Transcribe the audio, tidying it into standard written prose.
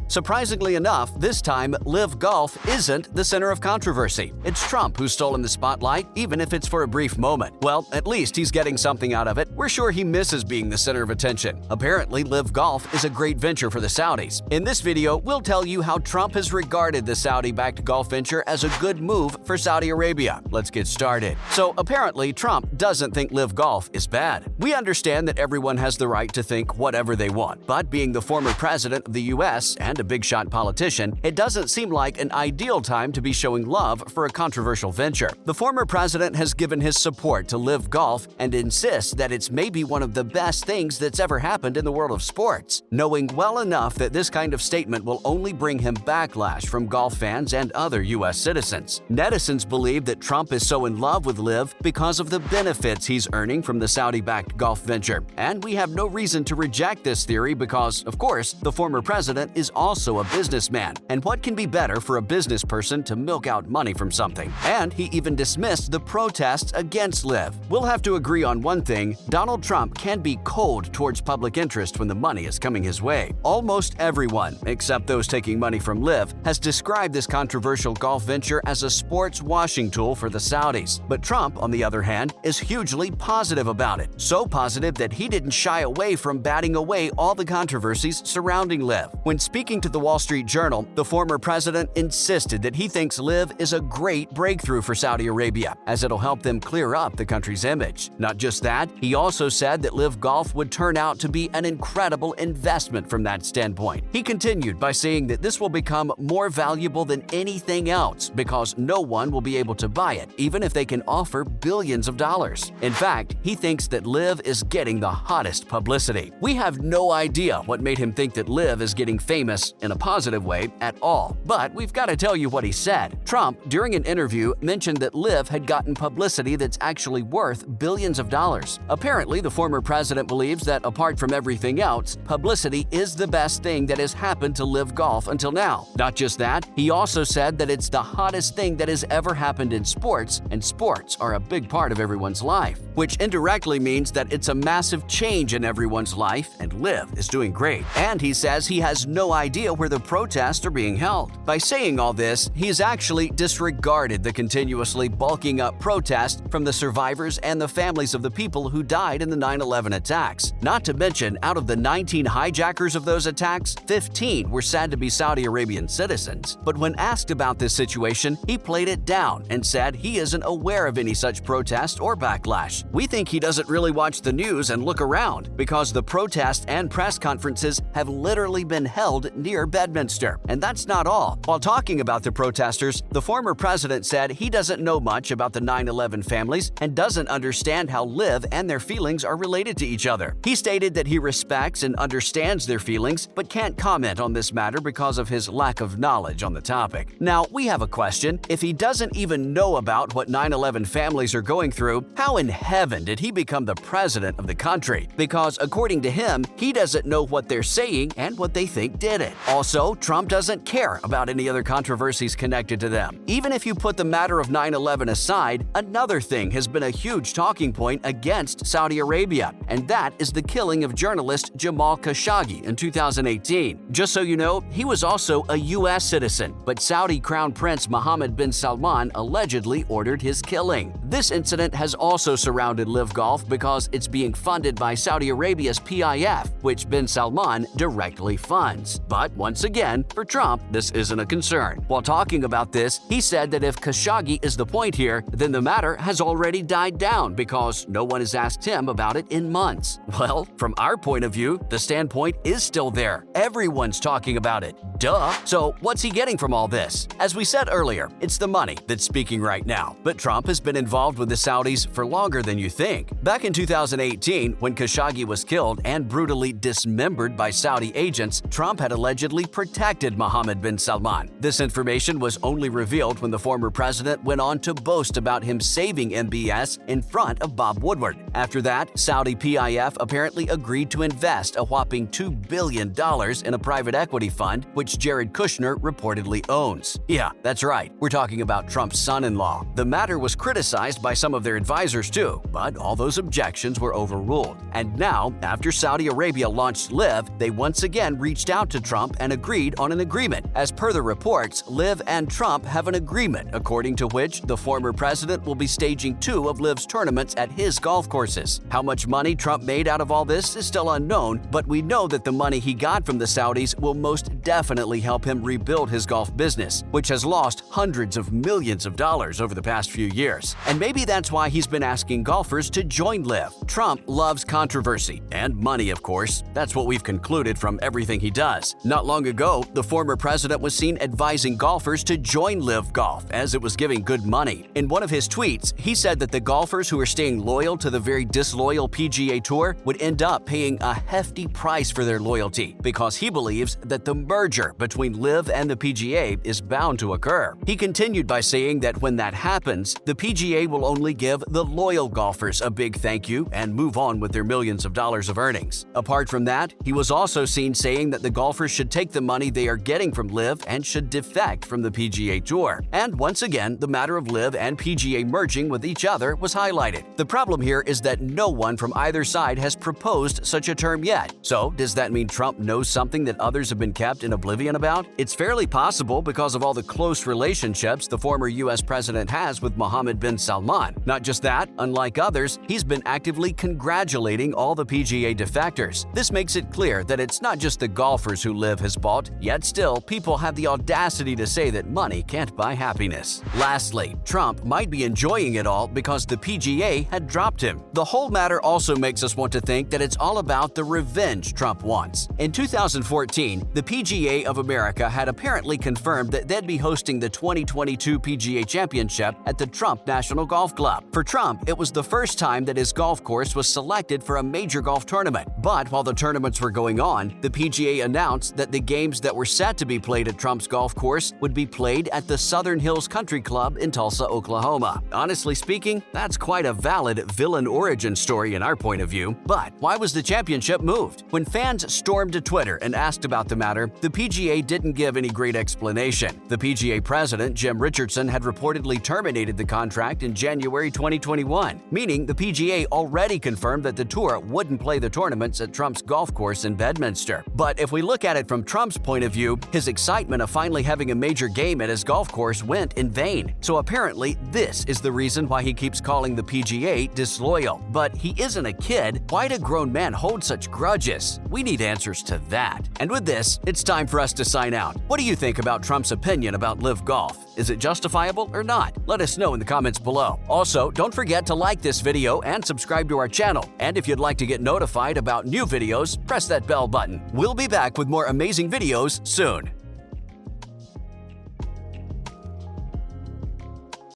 Surprisingly enough, this time LIV Golf isn't the center of controversy. It's Trump who's stolen the spotlight, even if it's for a brief moment. Well, at least he's getting something out of it. We're sure he misses being the center of attention. Apparently, LIV Golf is a great venture for the Saudis. In this video, we'll tell you how Trump has regarded the Saudi-backed golf venture as a good move for Saudi Arabia. Let's get started. So apparently, Trump doesn't think LIV Golf is bad. We understand that everyone has the right to think whatever they want, but being the former president of the US and a big-shot politician, it doesn't seem like an ideal time to be showing love for a controversial venture. The former president has given his support to LIV Golf and insists that it's maybe one of the best things that's ever happened in the world of sports, knowing well enough that this kind of statement will only bring him backlash from golf fans and other US citizens. Netizens believe that Trump is so in love with LIV because of the benefits he's earning from the Saudi-backed golf venture, and we have no reason to reject this theory because, of course, the former president is also a businessman, and what can be better for a business person to milk out money from something? And he even dismissed the protests against LIV. We'll have to agree on one thing: Donald Trump can be cold towards public interest when the money is coming his way. Almost everyone, except those taking money from LIV, has described this controversial golf venture as a sports washing tool for the Saudis. But Trump, on the other hand, is hugely positive about it. So positive that he didn't shy away from batting away all the controversies surrounding LIV. When speaking to the Wall Street Journal, the former president insisted that he thinks LIV is a great breakthrough for Saudi Arabia, as it'll help them clear up the country's image. Not just that, he also said that LIV Golf would turn out to be an incredible investment from that standpoint. He continued by saying that this will become more valuable than anything else because no one will be able to buy it, even if they can offer billions of dollars. In fact, he thinks that LIV is getting the hottest publicity. We have no idea what made him think that LIV is getting famous in a positive way at all, but we've got to tell you what he said. Trump, during an interview, mentioned that LIV had gotten publicity that's actually worth billions of dollars. Apparently, the former president believes that apart from everything else, publicity is the best thing that has happened to LIV Golf until now. Not just that, he also said that it's the hottest thing that has ever happened in sports, and sports are a big part of everyone's life, which indirectly means that it's a massive change in everyone's life, and LIV is doing great. And he says he has no idea where the protests are being held. By saying all this, he's actually disregarded the continuously bulking up protests from the survivors and the families of the people who died in the 9/11 attacks. Not to mention, out of the 19 hijackers of those attacks, 15 were said to be Saudi Arabian citizens. But when asked about this situation, he played it down and said he isn't aware of any such protest or backlash. We think he doesn't really watch the news and look around, because the protests and press conferences have literally been held near Bedminster. And that's not all. While talking about the protesters, the former president said he doesn't know much about the 9/11 families and doesn't understand how LIV and their feelings are related to each other. He stated that he respects and understands their feelings, but can't comment on this matter because of his lack of knowledge on the topic. Now, we have a question. If he doesn't even know about what 9/11 families are going through, how in heaven did he become the president of the country? Because according to him, he doesn't know what they're saying and what they think did it. Also, Trump doesn't care about any other controversies connected to them. Even if you put the matter of 9/11 aside, another thing has been a huge talking point against Saudi Arabia, and that is the killing of journalist Jamal Khashoggi in 2018. Just so you know, he was also a US citizen, but Saudi Crown Prince Mohammed bin Salman allegedly ordered his killing. This incident has also surrounded LIV Golf because it's being funded by Saudi Arabia's PIF, which bin Salman directly funds. But once again, for Trump, this isn't a concern. While talking about this, he said that if Khashoggi is the point here, then the matter has already died down because no one has asked him about it in months. Well, from our point of view, the standpoint is still there. Everyone's talking about it. Duh! So what's he getting from all this? As we said earlier, it's the money that's speaking right now. But Trump has been involved with the Saudis for longer than you think. Back in 2018, when Khashoggi was killed and brutally dismembered by Saudi agents, Trump had allegedly protected Mohammed bin Salman. This information was only revealed when the former president went on to boast about him saving MBS in front of Bob Woodward. After that, Saudi PIF apparently agreed to invest a whopping $2 billion in a private equity fund, which Jared Kushner reportedly owns. Yeah, that's right. We're talking about Trump's son-in-law. The matter was criticized by some of their advisors too, but all those objections were overruled. And now, after Saudi Arabia launched LIV, they once again reached out to Trump Trump and agreed on an agreement. As per the reports, LIV and Trump have an agreement according to which the former president will be staging 2 of LIV's tournaments at his golf courses. How much money Trump made out of all this is still unknown, but we know that the money he got from the Saudis will most definitely help him rebuild his golf business, which has lost hundreds of millions of dollars over the past few years. And maybe that's why he's been asking golfers to join LIV. Trump loves controversy and money, of course. That's what we've concluded from everything he does. Not long ago, the former president was seen advising golfers to join LIV Golf as it was giving good money. In one of his tweets, he said that the golfers who are staying loyal to the very disloyal PGA Tour would end up paying a hefty price for their loyalty because he believes that the merger between LIV and the PGA is bound to occur. He continued by saying that when that happens, the PGA will only give the loyal golfers a big thank you and move on with their millions of dollars of earnings. Apart from that, he was also seen saying that the golfers should take the money they are getting from LIV and should defect from the PGA Tour. And once again, the matter of LIV and PGA merging with each other was highlighted. The problem here is that no one from either side has proposed such a term yet. So, does that mean Trump knows something that others have been kept in oblivion about? It's fairly possible because of all the close relationships the former U.S. president has with Mohammed bin Salman. Not just that, unlike others, he's been actively congratulating all the PGA defectors. This makes it clear that it's not just the golfers who LIV has bought, yet still, people have the audacity to say that money can't buy happiness. Lastly, Trump might be enjoying it all because the PGA had dropped him. The whole matter also makes us want to think that it's all about the revenge Trump wants. In 2014, the PGA of America had apparently confirmed that they'd be hosting the 2022 PGA Championship at the Trump National Golf Club. For Trump, it was the first time that his golf course was selected for a major golf tournament. But while the tournaments were going on, the PGA announced that the games that were set to be played at Trump's golf course would be played at the Southern Hills Country Club in Tulsa, Oklahoma. Honestly speaking, that's quite a valid villain origin story in our point of view. But why was the championship moved? When fans stormed to Twitter and asked about the matter, the PGA didn't give any great explanation. The PGA president, Jim Richardson, had reportedly terminated the contract in January 2021, meaning the PGA already confirmed that the tour wouldn't play the tournaments at Trump's golf course in Bedminster. But if we look at it from Trump's point of view, his excitement of finally having a major game at his golf course went in vain. So apparently, this is the reason why he keeps calling the PGA disloyal. But he isn't a kid. Why do grown men hold such grudges? We need answers to that. And with this, it's time for us to sign out. What do you think about Trump's opinion about LIV Golf? Is it justifiable or not? Let us know in the comments below. Also, don't forget to like this video and subscribe to our channel. And if you'd like to get notified about new videos, press that bell button. We'll be back with more amazing videos soon.